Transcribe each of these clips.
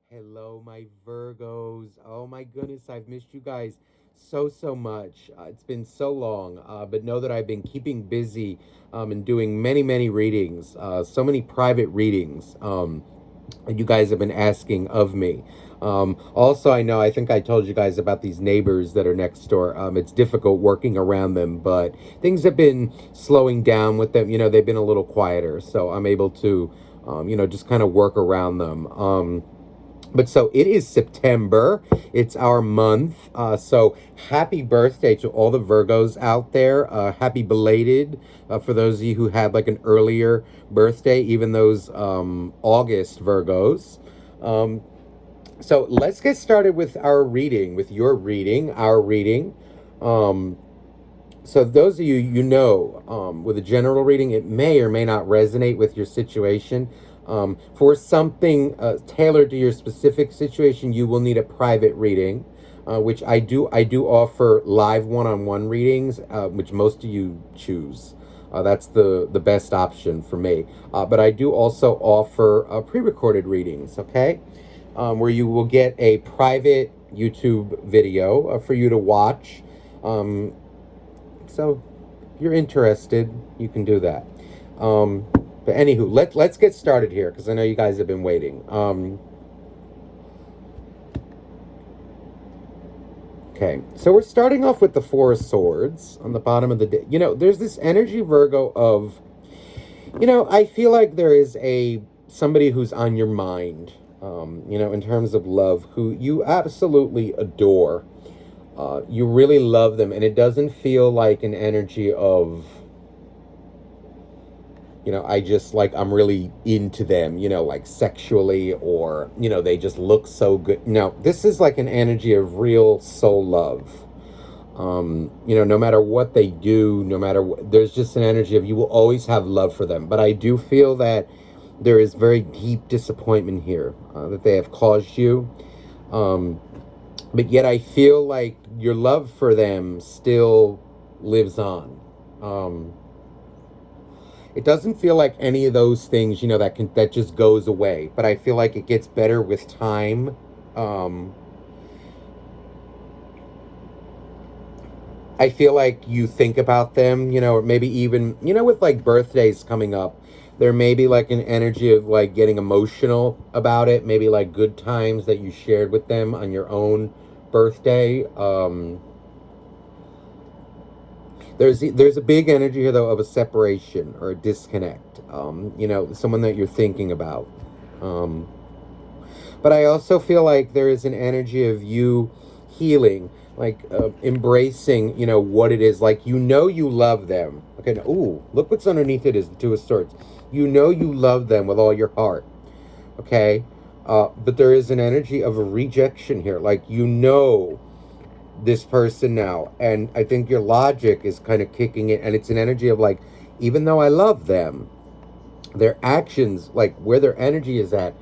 Hello, my Virgos. Oh my goodness, I've missed you guys so much. It's been so long, but know that I've been keeping busy and doing many readings, so many private readings that you guys have been asking of me. Also, I think I told you guys about these neighbors that are next door. It's difficult working around them, but things have been slowing down with them. They've been a little quieter, so I'm able to, just kind of work around them. But so it is September. It's our month. So happy birthday to all the Virgos out there. Happy belated for those of you who had like an earlier birthday, even those August Virgos. Um, so let's get started with our reading, with your reading, our reading. Um, so those of you, with a general reading, it may or may not resonate with your situation. For something tailored to your specific situation, you will need a private reading, which I do. I do offer live one-on-one readings, which most of you choose. That's the best option for me. But I do also offer pre-recorded readings. Okay, where you will get a private YouTube video for you to watch. So if you're interested, you can do that. But anywho, let's get started here because I know you guys have been waiting. Okay, so we're starting off with the Four of Swords on the bottom of the deck. There's this energy, Virgo, of, I feel like there is somebody who's on your mind, in terms of love, who you absolutely adore. You really love them, and it doesn't feel like an energy of, I just like, I'm really into them, like sexually, or, they just look so good. No, this is like an energy of real soul love. No matter what they do, no matter what, there's just an energy of you will always have love for them. But I do feel that there is very deep disappointment here that they have caused you. But yet I feel like your love for them still lives on. It doesn't feel like any of those things, that just goes away. But I feel like it gets better with time. Um, I feel like you think about them, or maybe even, with like birthdays coming up, there may be like an energy of like getting emotional about it. Maybe like good times that you shared with them on your own birthday. There's a big energy here though of a separation or a disconnect. Someone that you're thinking about. Um, but I also feel like there is an energy of you healing, like embracing, what it is. Like you love them. Okay, now, ooh, look what's underneath it is the Two of Swords. You love them with all your heart. Okay, but there is an energy of a rejection here. Like this person now, and I think your logic is kind of kicking it, and it's an energy of like, even though I love them, their actions, like where their energy is at,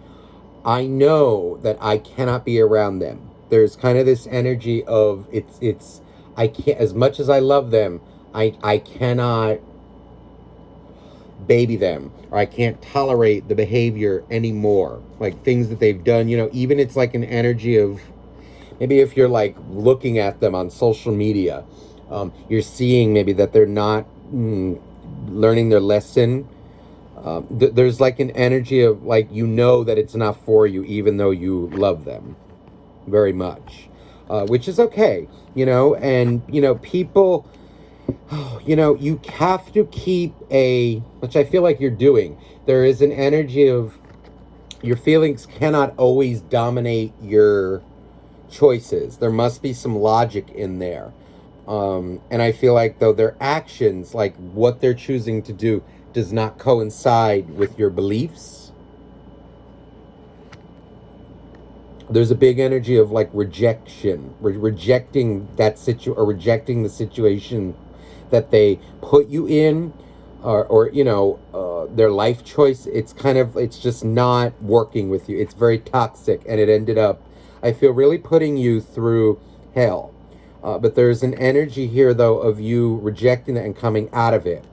I know that I cannot be around them. There's kind of this energy of it's I can't, as much as I love them, I cannot baby them, or I can't tolerate the behavior anymore, like things that they've done. Even it's like an energy of, maybe if you're like looking at them on social media, you're seeing maybe that they're not learning their lesson. There's like an energy of like, that it's not for you, even though you love them very much, which is okay, and, people, you have to keep which I feel like you're doing. There is an energy of your feelings cannot always dominate your choices. There must be some logic in there. And I feel like though their actions, like what they're choosing to do, does not coincide with your beliefs. There's a big energy of like rejection, rejecting that or rejecting the situation that they put you in, or their life choice. It's just not working with you. It's very toxic, and it ended up, I feel, really putting you through hell. But there's an energy here though of you rejecting that and coming out of it,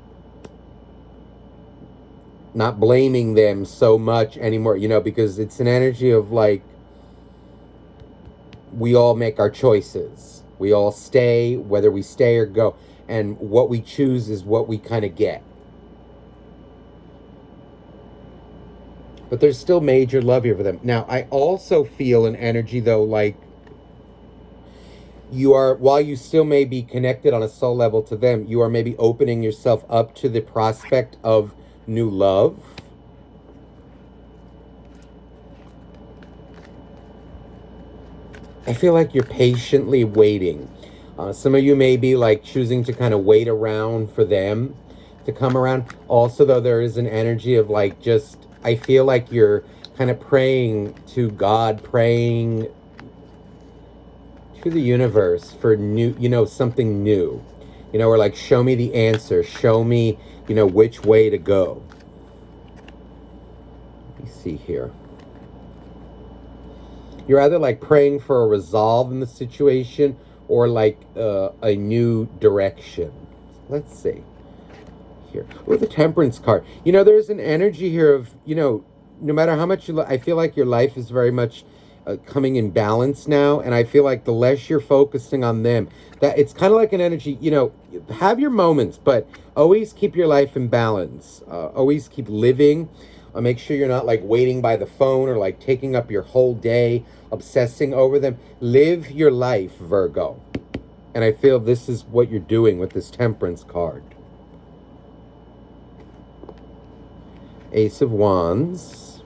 not blaming them so much anymore, because it's an energy of like, we all make our choices. We all stay, whether we stay or go. And what we choose is what we kind of get. But there's still major love here for them. Now, I also feel an energy, though, like you are, while you still may be connected on a soul level to them, you are maybe opening yourself up to the prospect of new love. I feel like you're patiently waiting. Some of you may be like choosing to kind of wait around for them to come around. Also, though, there is an energy of like just, I feel like you're kind of praying to God, praying to the universe for new, something new. Or like, show me the answer, show me, which way to go. Let me see here. You're either like praying for a resolve in the situation or like a new direction. Let's see here. Oh, the Temperance card. There's an energy here of, no matter how much I feel like your life is very much coming in balance now. And I feel like the less you're focusing on them, that it's kind of like an energy, have your moments, but always keep your life in balance. Always keep living. Make sure you're not like waiting by the phone or like taking up your whole day, obsessing over them. Live your life, Virgo. And I feel this is what you're doing with this Temperance card. Ace of Wands.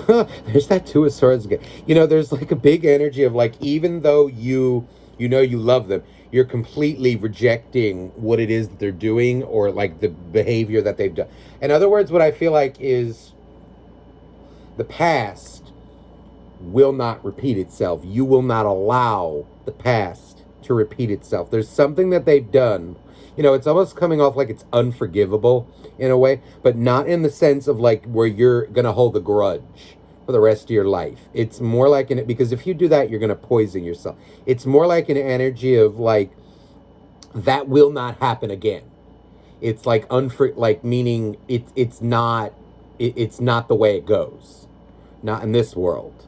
There's that Two of Swords again. There's like a big energy of like, even though you love them, you're completely rejecting what it is that they're doing or like the behavior that they've done. In other words, what I feel like is the past will not repeat itself. You will not allow the past to repeat itself. There's something that they've done. It's almost coming off like it's unforgivable in a way, but not in the sense of like where you're going to hold a grudge for the rest of your life. It's more like because if you do that, you're going to poison yourself. It's more like an energy of like, that will not happen again. It's like meaning it's not the way it goes. Not in this world.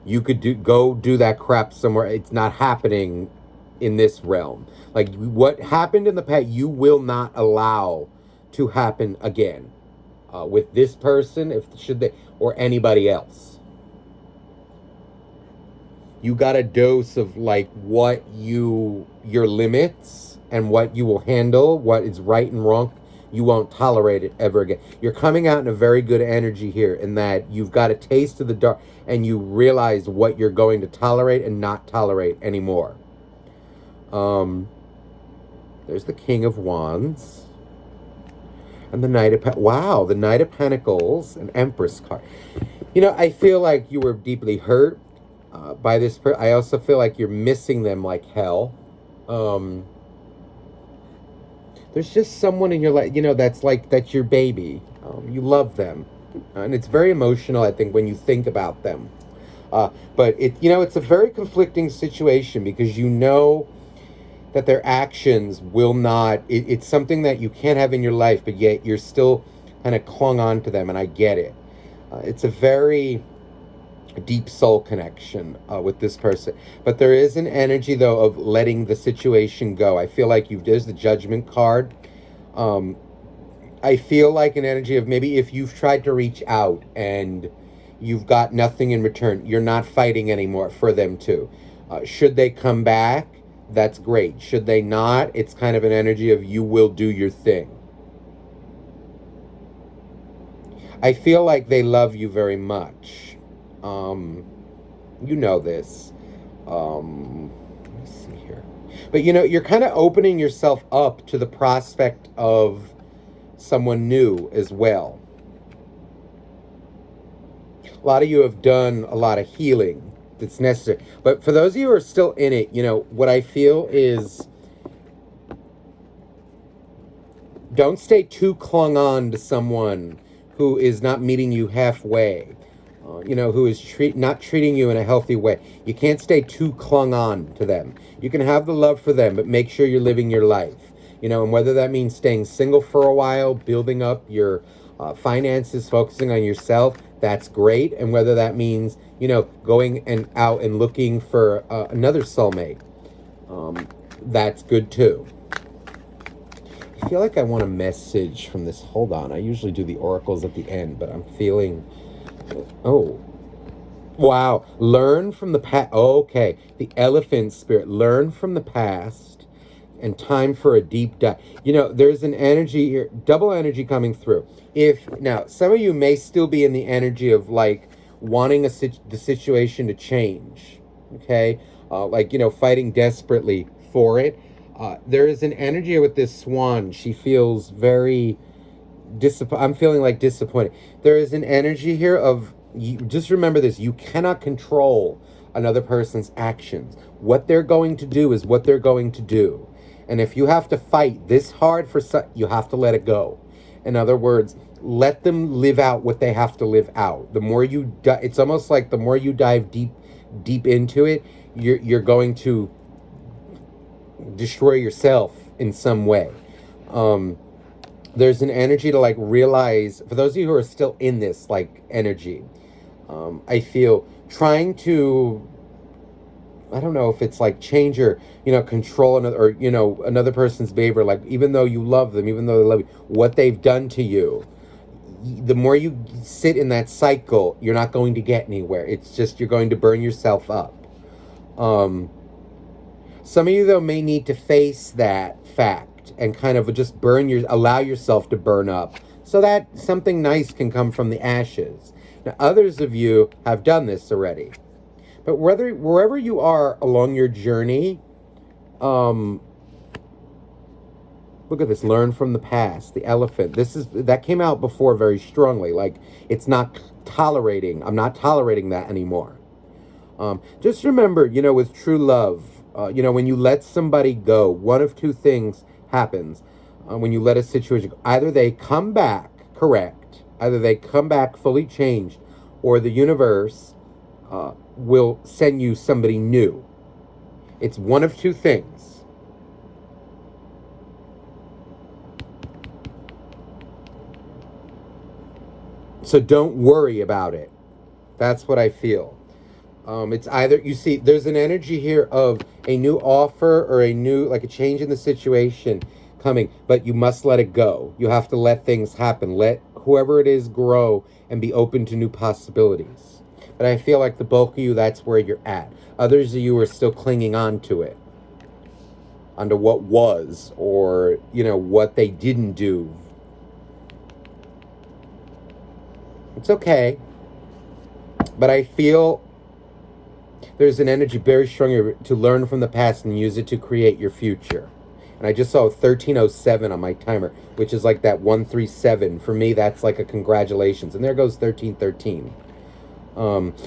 You could go do that crap somewhere. It's not happening in this realm. Like what happened in the past, you will not allow to happen again. With this person, or anybody else. You got a dose of like your limits and what you will handle, what is right and wrong. You won't tolerate it ever again. You're coming out in a very good energy here in that you've got a taste of the dark and you realize what you're going to tolerate and not tolerate anymore. There's the King of Wands. And the Knight of the Knight of Pentacles, an Empress card. I feel like you were deeply hurt by this person. I also feel like you're missing them like hell. There's just someone in your life, that's your baby. You love them. And it's very emotional, I think, when you think about them. But it's a very conflicting situation because that their actions will not, it's something that you can't have in your life, but yet you're still kind of clung on to them, and I get it. It's a very deep soul connection with this person. But there is an energy, though, of letting the situation go. I feel like there's the Judgment card. I feel like an energy of maybe if you've tried to reach out and you've got nothing in return, you're not fighting anymore for them too. Should they come back, that's great. Should they not, it's kind of an energy of you will do your thing. I feel like they love you very much. You know this. Let me see here. But you're kind of opening yourself up to the prospect of someone new as well. A lot of you have done a lot of healing that's necessary. But for those of you who are still in it, what I feel is don't stay too clung on to someone who is not meeting you halfway, who is not treating you in a healthy way. You can't stay too clung on to them. You can have the love for them, but make sure you're living your life. And whether that means staying single for a while, building up your Finances, focusing on yourself, that's great. And whether that means, going and out and looking for another soulmate, that's good too. I feel like I want a message from this. Hold on. I usually do the oracles at the end, but I'm feeling. Oh, wow. Learn from the past. Okay. The elephant spirit. Learn from the past and time for a deep dive. There's an energy here, double energy coming through. Now, some of you may still be in the energy of like wanting the situation to change. Okay. Fighting desperately for it. There is an energy with this swan. She feels very I'm feeling like disappointed. There is an energy here of, just remember this, you cannot control another person's actions. What they're going to do is what they're going to do. And if you have to fight this hard you have to let it go. In other words, let them live out what they have to live out. The more it's almost like the more you dive deep into it, you're going to destroy yourself in some way. There's an energy to like realize, for those of you who are still in this like energy, I feel trying to, I don't know if it's like change or, control another, or, another person's behavior. Like, even though you love them, even though they love you, what they've done to you, the more you sit in that cycle, you're not going to get anywhere. It's just, you're going to burn yourself up. Some of you, though, may need to face that fact and kind of just allow yourself to burn up so that something nice can come from the ashes. Now, others of you have done this already. But wherever you are along your journey, look at this, learn from the past, the elephant. That came out before very strongly. Like, I'm not tolerating that anymore. Just remember, with true love, when you let somebody go, one of two things happens. When you let a situation go. Either they come back correct, either they come back fully changed, or the universe will send you somebody new. It's one of two things. So don't worry about it. That's what I feel. It's either, you see, there's an energy here of a new offer or like a change in the situation coming, but you must let it go. You have to let things happen. Let whoever it is grow and be open to new possibilities. But I feel like the bulk of you, that's where you're at. Others of you are still clinging on to it, onto what was, or, what they didn't do. It's okay. But I feel there's an energy very strong to learn from the past and use it to create your future. And I just saw 1307 on my timer, which is like that 137. For me, that's like a congratulations. And there goes 1313.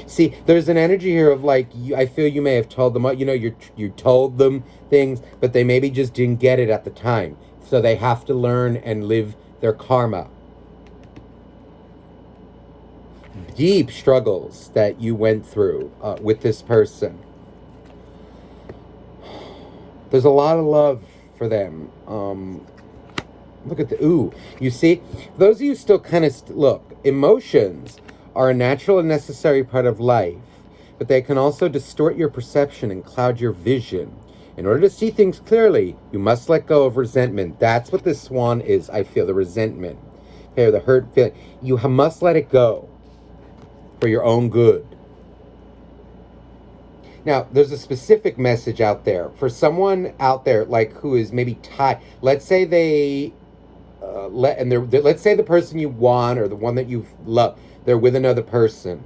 See, there's an energy here of like, I feel you may have told them, you told them things, but they maybe just didn't get it at the time. So they have to learn and live their karma. Deep struggles that you went through with this person. There's a lot of love for them. Look at you see, those of you still kind of, look, emotions are a natural and necessary part of life, but they can also distort your perception and cloud your vision. In order to see things clearly, you must let go of resentment. That's what this swan is, I feel, the resentment. Okay, the hurt feeling. You must let it go for your own good. Now, there's a specific message out there for someone out there, like, who is maybe tied. Let's say let's say the person you want, or the one that you love, they're with another person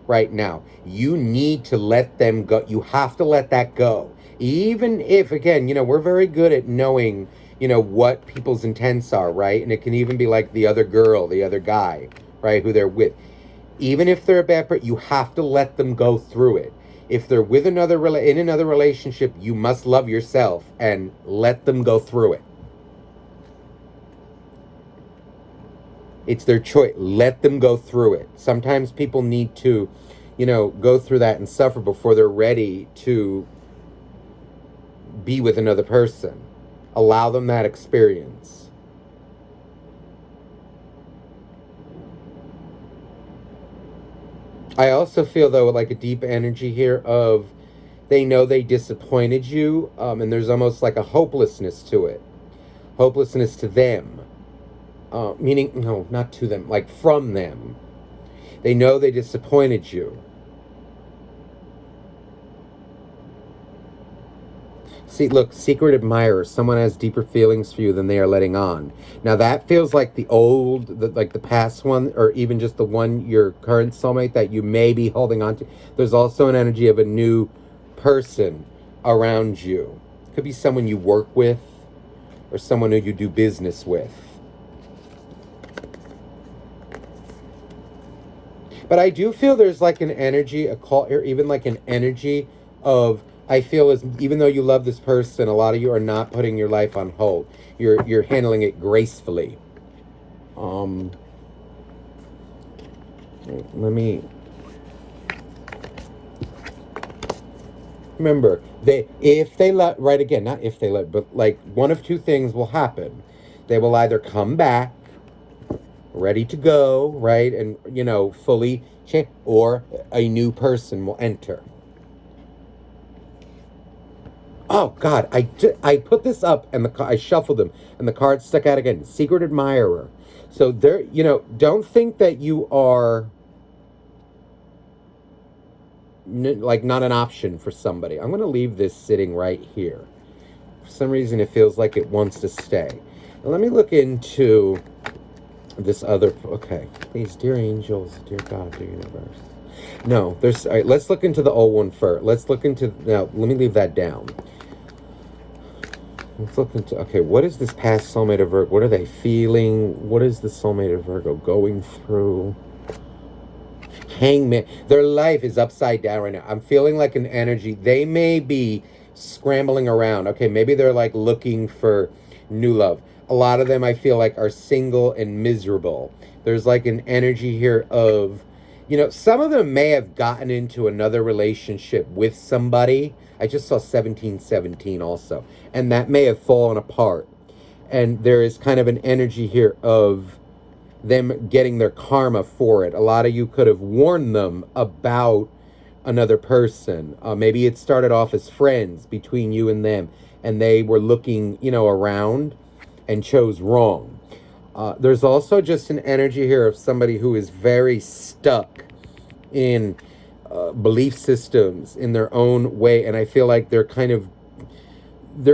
right now. You need to let them go. You have to let that go. Even if, again, we're very good at knowing, what people's intents are, right? And it can even be like the other girl, the other guy, right, who they're with. Even if they're a bad person, you have to let them go through it. If they're with in another relationship, you must love yourself and let them go through it. It's their choice. Let them go through it. Sometimes people need to, go through that and suffer before they're ready to be with another person. Allow them that experience. I also feel though like a deep energy here of they know they disappointed you, and there's almost like a hopelessness to it, hopelessness to them, meaning no, not to them, like from them. They know they disappointed you. See, look, secret admirer. Someone has deeper feelings for you than they are letting on. Now that feels like like the past one, or even just the one your current soulmate that you may be holding on to. There's also an energy of a new person around you. Could be someone you work with, or someone who you do business with. But I do feel there's like an energy, a call, or even like an energy of I feel as even though you love this person, a lot of you are not putting your life on hold. You're handling it gracefully. Um, let me remember they if they let right again, not if they let, but like one of two things will happen. They will either come back ready to go, right, and fully change, or a new person will enter. Oh God, I put this up and I shuffled them and the cards stuck out again. Secret admirer. So there, don't think that you are like not an option for somebody. I'm gonna leave this sitting right here. For some reason, it feels like it wants to stay. Now, let me look into this other. Okay, please, dear angels, dear God, dear universe. No, there's. All right, let's look into the old one first. Let's look into now. Let me leave that down. Let's look into, okay, what is this past soulmate of Virgo? What are they feeling? What is the soulmate of Virgo going through? Hangman. Their life is upside down right now. I'm feeling like an energy. They may be scrambling around. Okay, maybe they're like looking for new love. A lot of them I feel like are single and miserable. There's like an energy here of, some of them may have gotten into another relationship with somebody. I just saw 1717 also. And that may have fallen apart. And there is kind of an energy here of them getting their karma for it. A lot of you could have warned them about another person. Maybe it started off as friends between you and them, and they were looking, around and chose wrong. There's also just an energy here of somebody who is very stuck in belief systems in their own way, and I feel like they're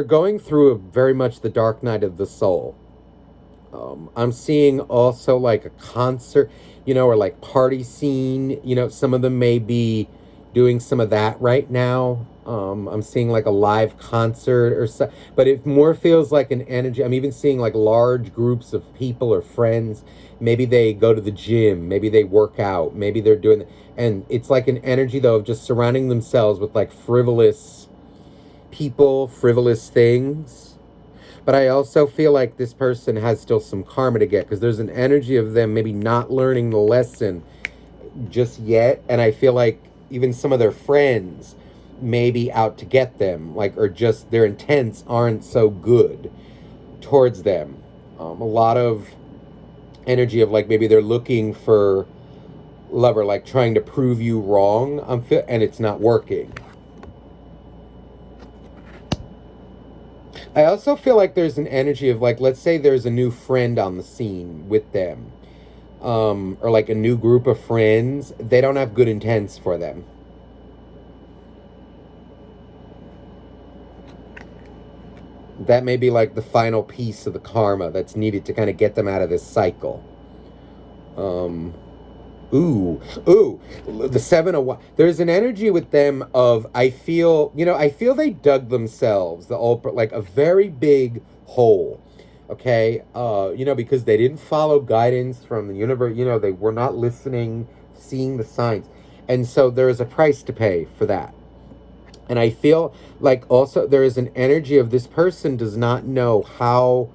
going through very much the dark night of the soul. I'm seeing also like a concert, or like party scene. Some of them may be doing some of that right now. I'm seeing like a live concert or so, but it more feels like an energy. I'm even seeing like large groups of people or friends. Maybe they go to the gym, maybe they work out, maybe they're doing, and it's like an energy though of just surrounding themselves with like frivolous people, frivolous things. But I also feel like this person has still some karma to get because there's an energy of them maybe not learning the lesson just yet. And I feel like even some of their friends may be out to get them, like, or just their intents aren't so good towards them. A lot of energy of like maybe they're looking for lover, like trying to prove you wrong, and it's not working. I also feel like there's an energy of like, let's say there's a new friend on the scene with them, or like a new group of friends. They don't have good intents for them. That may be like the final piece of the karma that's needed to kind of get them out of this cycle. Um, ooh, the seven of there's an energy with them of I feel they dug themselves the old like a very big hole. Okay, because they didn't follow guidance from the universe. They were not listening, seeing the signs, and so there is a price to pay for that. And I feel like also there is an energy of this person does not know how.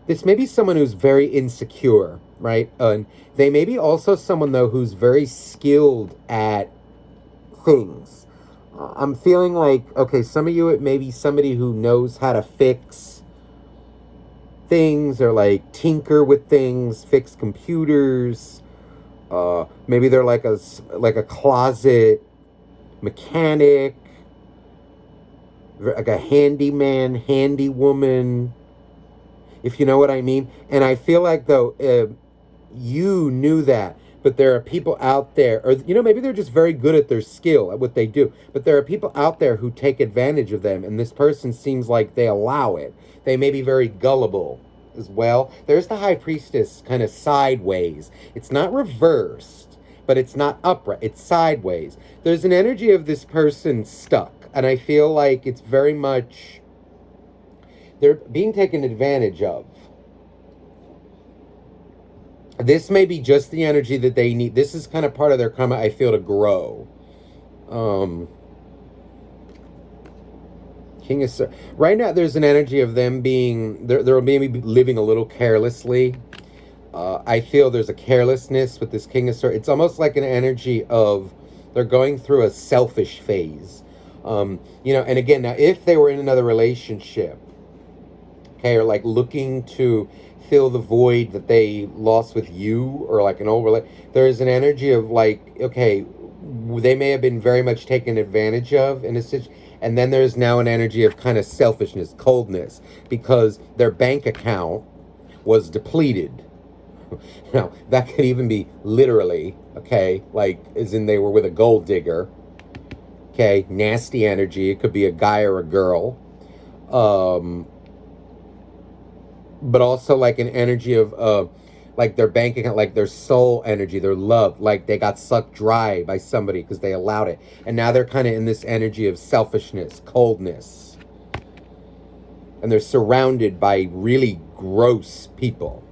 This may be someone who's very insecure, right? And they may be also someone, though, who's very skilled at things. I'm feeling like, okay, some of you, it may be somebody who knows how to fix things or like tinker with things, fix computers. Maybe they're like a closet mechanic, like a handyman, handy woman, if you know what I mean. And I feel like though, you knew that, but there are people out there, or maybe they're just very good at their skill at what they do, but there are people out there who take advantage of them, and this person seems like they allow it. They may be very gullible as well. There's the high priestess kind of sideways. It's not reversed, but it's not upright. It's sideways. There's an energy of this person stuck, and I feel like it's very much they're being taken advantage of. This may be just the energy that they need. This is kind of part of their karma, I feel, to grow. Um, King of right now, there's an energy of them being they're maybe living a little carelessly. I feel there's a carelessness with this King of Swords. It's almost like an energy of they're going through a selfish phase. And again, now if they were in another relationship, okay, or like looking to fill the void that they lost with you, or like an old relationship, there's an energy of like, okay, they may have been very much taken advantage of in a situation. And then there's now an energy of kind of selfishness, coldness, because their bank account was depleted. Now, that could even be literally, okay, like as in they were with a gold digger, okay, nasty energy. It could be a guy or a girl. But also like an energy of like their bank account, like their soul energy, their love, like they got sucked dry by somebody because they allowed it, and now they're kind of in this energy of selfishness, coldness, and they're surrounded by really gross people,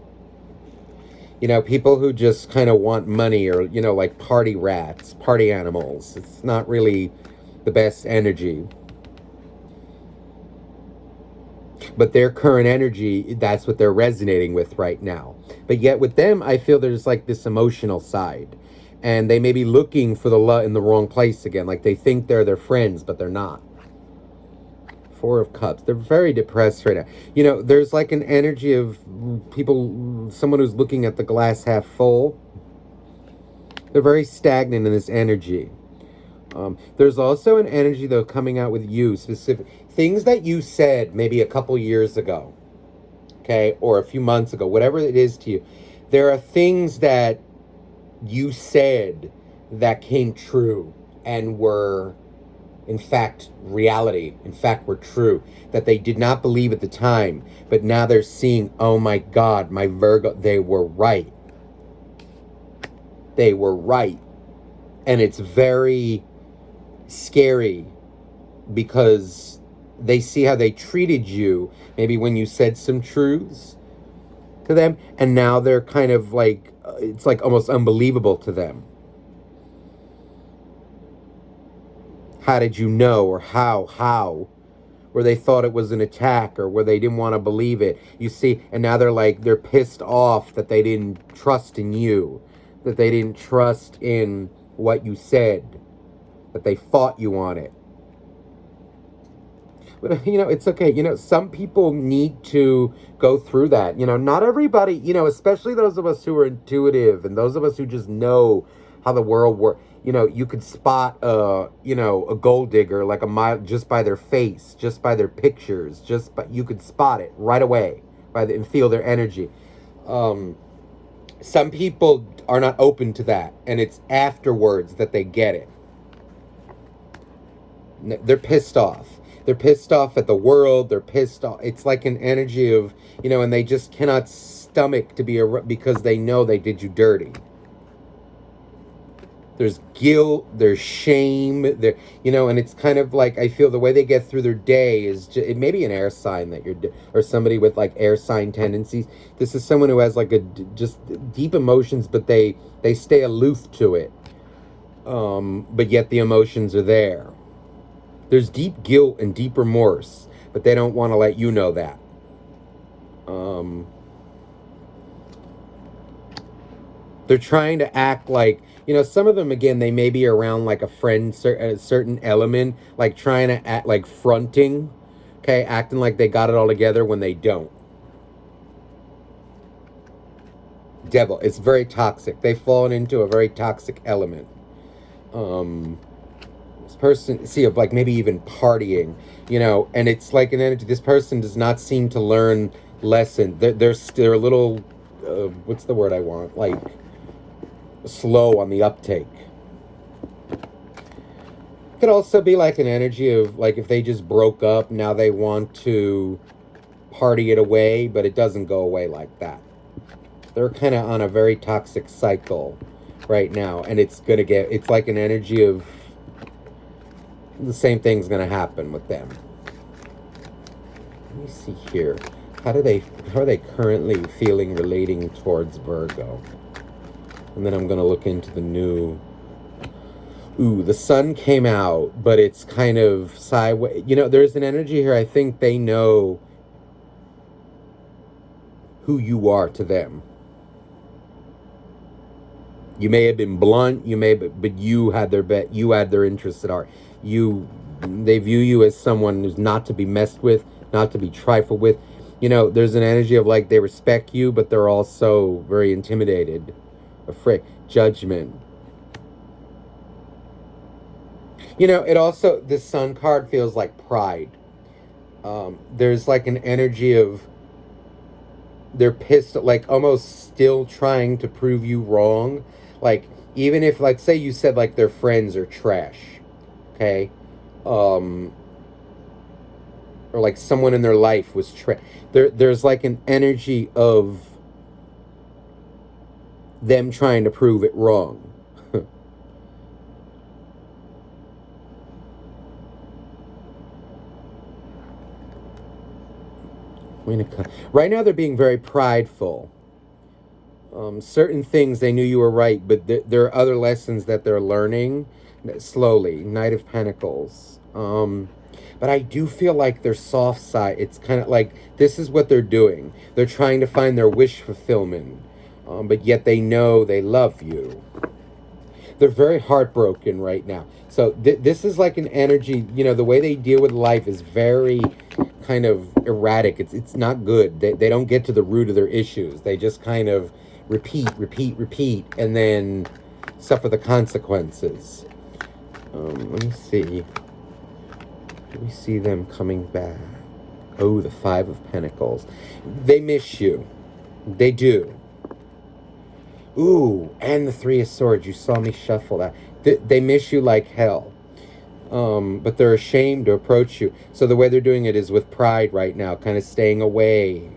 people who just kind of want money, or like party rats, party animals. It's not really the best energy. But their current energy, that's what they're resonating with right now. But yet with them, I feel there's like this emotional side. And they may be looking for the love in the wrong place again. Like they think they're their friends, but they're not. Four of Cups. They're very depressed right now. There's like an energy of people, someone who's looking at the glass half full. They're very stagnant in this energy. There's also an energy, though, coming out with you, specific things that you said maybe a couple years ago, okay, or a few months ago, whatever it is to you. There are things that you said that came true and were, in fact, reality, in fact, were true, that they did not believe at the time, but now they're seeing, oh my God, my Virgo, they were right. They were right. And it's very scary because they see how they treated you maybe when you said some truths to them, and now they're kind of like it's like almost unbelievable to them. How did you know? Or how where they thought it was an attack, or where they didn't want to believe it, you see. And now they're pissed off that they didn't trust in you, that they didn't trust in what you said, that they fought you on it. But, it's okay. Some people need to go through that. Not everybody, especially those of us who are intuitive and those of us who just know how the world works. You could spot, a gold digger like a mile just by their face, just by their pictures, you could spot it right away and feel their energy. Some people are not open to that, and it's afterwards that they get it. They're pissed off. They're pissed off at the world. They're pissed off. It's like an energy of, and they just cannot stomach to be because they know they did you dirty. There's guilt, there's shame, there, and it's kind of like, I feel the way they get through their day is just, it may be an air sign that or somebody with like air sign tendencies. This is someone who has like just deep emotions, but they stay aloof to it. But yet the emotions are there. There's deep guilt and deep remorse, but they don't want to let you know that. They're trying to act like, some of them, again, they may be around like a friend, a certain element, like trying to act like fronting, okay, acting like they got it all together when they don't. Devil. It's very toxic. They've fallen into a very toxic element. This person, see, of like maybe even partying, and it's like an energy. This person does not seem to learn lesson. They're a little, what's the word I want? Like slow on the uptake. Could also be like an energy of like if they just broke up, now they want to party it away, but it doesn't go away like that. They're kind of on a very toxic cycle right now, and it's like an energy of the same thing's going to happen with them. Let me see here. How are they currently feeling relating towards Virgo? And then I'm going to look into the new. Ooh, the sun came out, but it's kind of sideways. There's an energy here. I think they know who you are to them. You may have been blunt, but you had their interests at heart. They view you as someone who's not to be messed with, not to be trifled with. There's an energy of like they respect you, but they're also very intimidated, afraid, judgment. It also, this sun card feels like pride. There's like an energy of they're pissed, like almost still trying to prove you wrong. Like, even if, like, say you said, like, their friends are trash, okay? Or, like, someone in their life was trash. There's, like, an energy of them trying to prove it wrong. Right now, they're being very prideful. Certain things they knew you were right, but there are other lessons that they're learning slowly. Knight of Pentacles. But I do feel like their soft side, it's kind of like this is what they're doing. They're trying to find their wish fulfillment, but yet they know they love you. They're very heartbroken right now. So this is like an energy, the way they deal with life is very kind of erratic. It's not good. They don't get to the root of their issues. They just kind of repeat, and then suffer the consequences. Let me see. Do we see them coming back? Oh, the Five of Pentacles. They miss you. They do. Ooh, and the Three of Swords. You saw me shuffle that. They miss you like hell. But they're ashamed to approach you. So the way they're doing it is with pride right now, kind of staying away.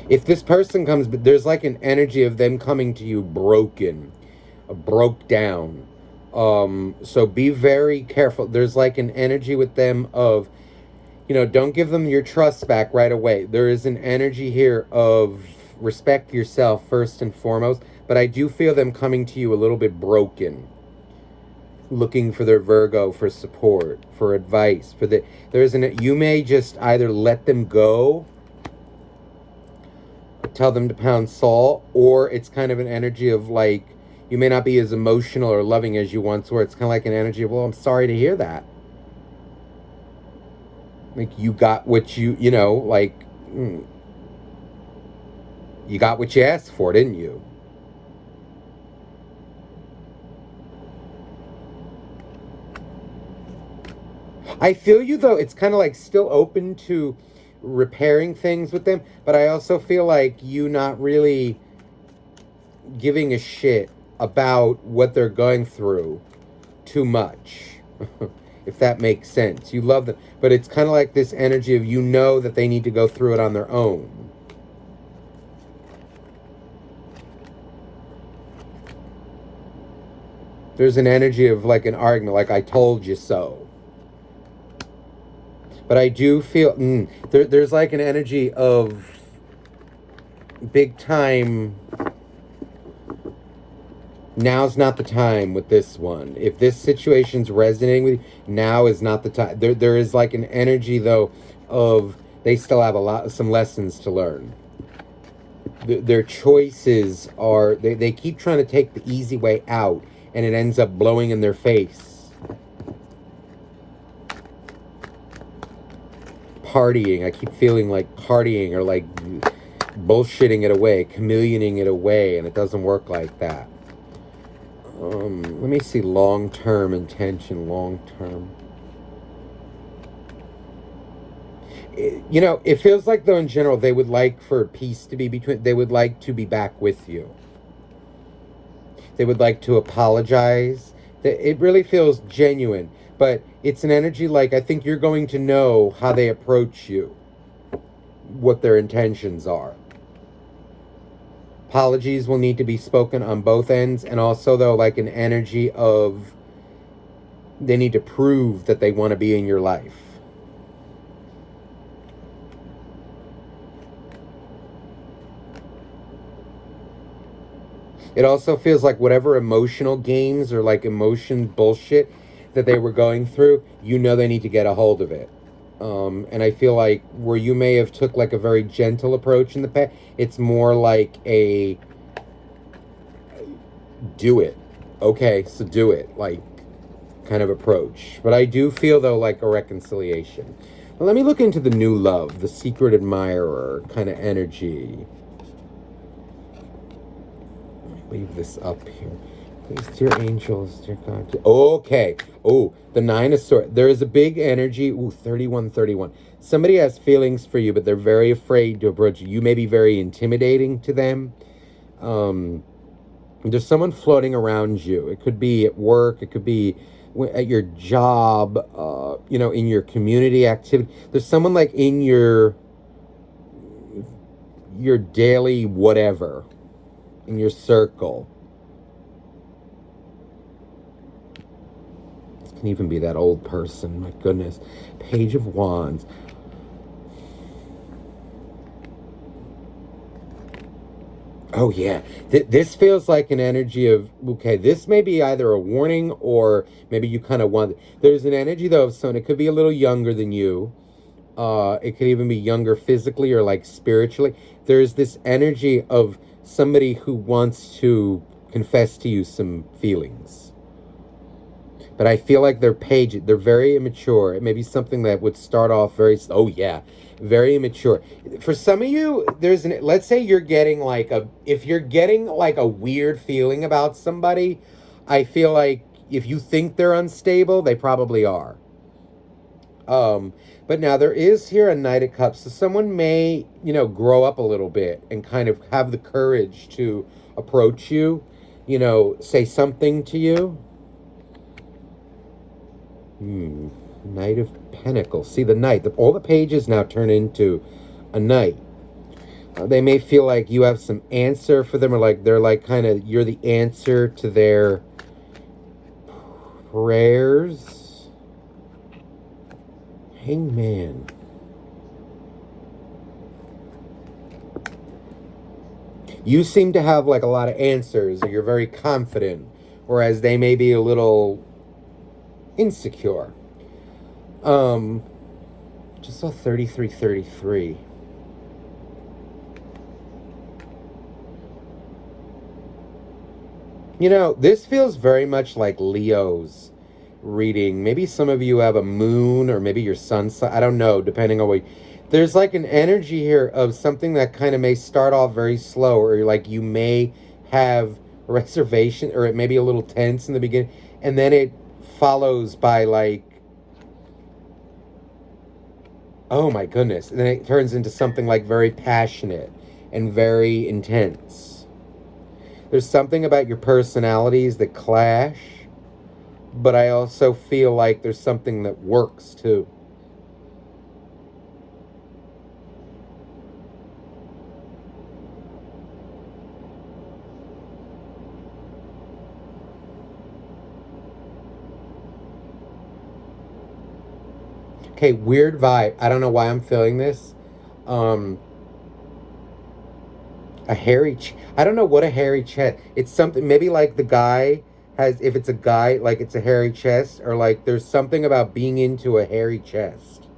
If this person comes, but there's like an energy of them coming to you broken, broke down. So be very careful. There's like an energy with them of, don't give them your trust back right away. There is an energy here of respect yourself first and foremost, but I do feel them coming to you a little bit broken, looking for their Virgo for support, for advice, you may just either let them go, tell them to pound salt, or it's kind of an energy of like, you may not be as emotional or loving as you once were. It's kind of like an energy of, well, I'm sorry to hear that. Like, you got what you got what you asked for, didn't you? I feel you, though. It's kind of like still open to repairing things with them, but I also feel like you not really giving a shit about what they're going through too much. If that makes sense. You love them, but it's kind of like this energy of that they need to go through it on their own. There's an energy of like an argument, like I told you so. But I do feel there's like an energy of big time. Now's not the time with this one. If this situation's resonating with you, now is not the time. There is like an energy though of they still have some lessons to learn. Their choices are they keep trying to take the easy way out, and it ends up blowing in their face. Partying. I keep feeling like partying or like bullshitting it away, chameleoning it away, and it doesn't work like that. Let me see long-term intention, long-term. It feels like, though, in general, they would like for peace to be between, they would like to be back with you. They would like to apologize. It really feels genuine, but it's an energy like I think you're going to know how they approach you, what their intentions are. Apologies will need to be spoken on both ends, and also, though, like an energy of they need to prove that they want to be in your life. It also feels like whatever emotional games or like emotion bullshit that they were going through, they need to get a hold of it. And I feel like where you may have took like a very gentle approach in the past, it's more like a do it. Okay, so do it. Like kind of approach. But I do feel though like a reconciliation. Now, let me look into the new love, the secret admirer kind of energy. Leave this up here. Please, dear angels, dear God. Okay. Oh, the 9 of Swords. There is a big energy. Ooh, 31. Somebody has feelings for you, but they're very afraid to approach you. You may be very intimidating to them. There's someone floating around you. It could be at work. It could be at your job, in your community activity. There's someone like in your daily whatever. In your circle. This can even be that old person. My goodness. Page of Wands. Oh, yeah. This feels like an energy of, okay, this may be either a warning or maybe you kind of want... There's an energy, though, of someone. It could be a little younger than you. It could even be younger physically or, like, spiritually. There's this energy of somebody who wants to confess to you some feelings. But I feel like they're very immature. It may be something that would start off very immature. For some of you, let's say you're getting if you're getting like a weird feeling about somebody, I feel like if you think they're unstable, they probably are. But now there is here a Knight of Cups. So someone may, grow up a little bit and kind of have the courage to approach you, say something to you. Knight of Pentacles. See, the Knight. All the pages now turn into a Knight. They may feel like you have some answer for them, or like they're like kind of, you're the answer to their prayers. Hangman. You seem to have like a lot of answers, or you're very confident, whereas they may be a little insecure. Just saw 33. This feels very much like Leo's reading. Maybe some of you have a moon, or maybe your sun. I don't know, depending on what. There's like an energy here of something that kind of may start off very slow, or like you may have a reservation, or it may be a little tense in the beginning, and then it follows by like, oh my goodness, and then it turns into something like very passionate and very intense. There's something about your personalities that clash, but I also feel like there's something that works too. Okay, weird vibe. I don't know why I'm feeling this. A hairy... I don't know what a hairy chest... It's something... Maybe like the guy has... If it's a guy, like it's a hairy chest. Or like there's something about being into a hairy chest.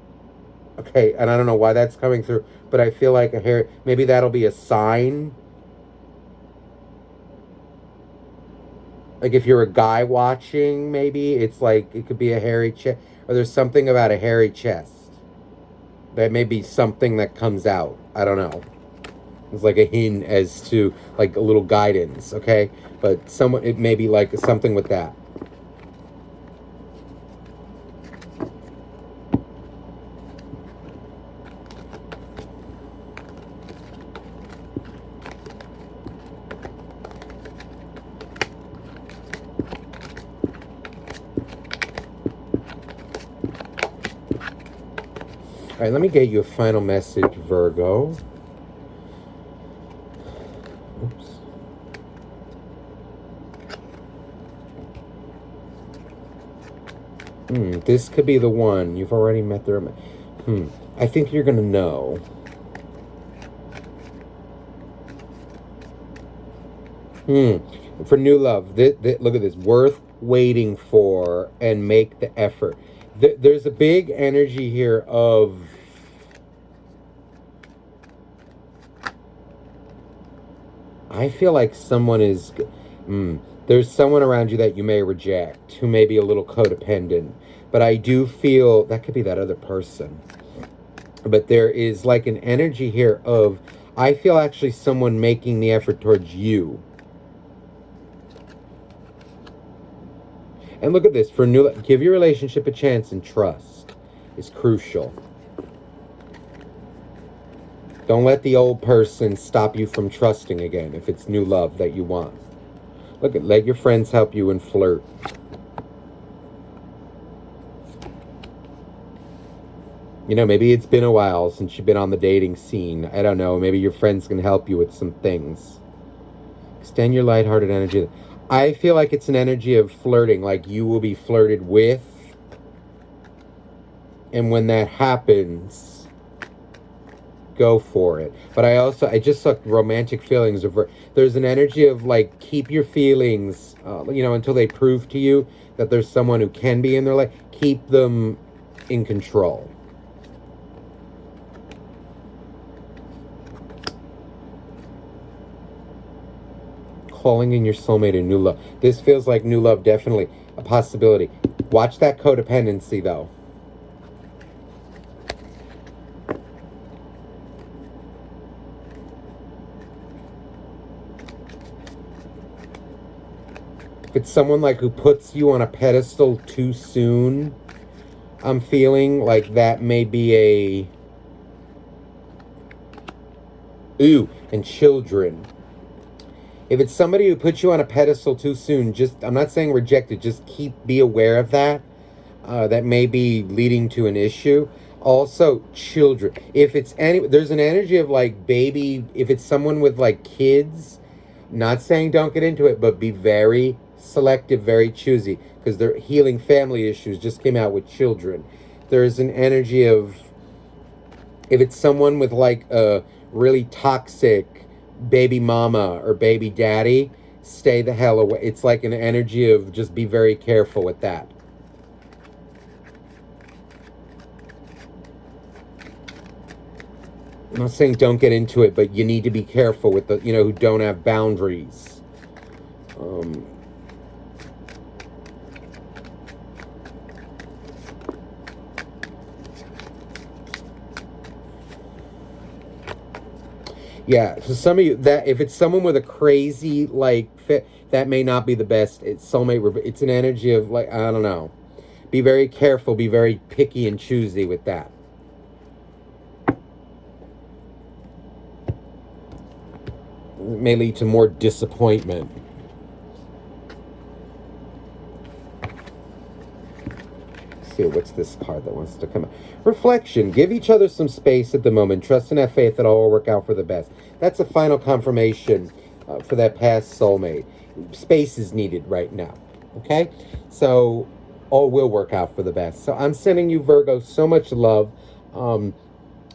Okay, and I don't know why that's coming through. But I feel like a hair... Maybe that'll be a sign. Like if you're a guy watching, maybe it's like it could be a hairy chest, or there's something about a hairy chest. That may be something that comes out. I don't know. It's like a hint as to like a little guidance, okay? But someone, it may be like something with that. All right, let me get you a final message, Virgo. Oops. This could be the one. You've already met their... I think you're going to know. For new love, look at this. Worth waiting for and make the effort. There's a big energy here of... I feel like someone is... there's someone around you that you may reject, who may be a little codependent. But I do feel that could be that other person. But there is like an energy here of... I feel actually someone making the effort towards you. And look at this. For new, give your relationship a chance, and trust is crucial. Don't let the old person stop you from trusting again if it's new love that you want. Look at, let your friends help you and flirt. You know, maybe it's been a while since you've been on the dating scene. I don't know. Maybe your friends can help you with some things. Extend your lighthearted energy. I feel like it's an energy of flirting, like you will be flirted with. And when that happens, go for it. But I just saw romantic feelings. There's an energy of like, keep your feelings, until they prove to you that there's someone who can be in their life. Keep them in control. Calling in your soulmate and new love. This feels like new love, definitely a possibility. Watch that codependency, though. If it's someone like who puts you on a pedestal too soon, I'm feeling like that may be a... Ooh, and children. If it's somebody who puts you on a pedestal too soon, I'm not saying reject it, just be aware of that. That may be leading to an issue. Also, children. There's an energy of like baby, if it's someone with like kids, not saying don't get into it, but be very selective, very choosy, because their healing family issues just came out with children. There's an energy of, if it's someone with like a really toxic baby mama or baby daddy, stay the hell away. It's like an energy of just be very careful with that. I'm not saying don't get into it, but you need to be careful with the, who don't have boundaries. Yeah, so some of you, that if it's someone with a crazy like fit, that may not be the best. It's soulmate. It's an energy of like, I don't know. Be very careful. Be very picky and choosy with that. It may lead to more disappointment. See, what's this card that wants to come out? Reflection. Give each other some space at the moment. Trust and have faith that all will work out for the best. That's a final confirmation for that past soulmate. Space is needed right now. Okay? So all will work out for the best. So I'm sending you, Virgo, so much love. And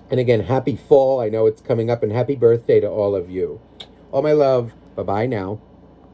again, happy fall. I know it's coming up, and happy birthday to all of you. All my love. Bye-bye now.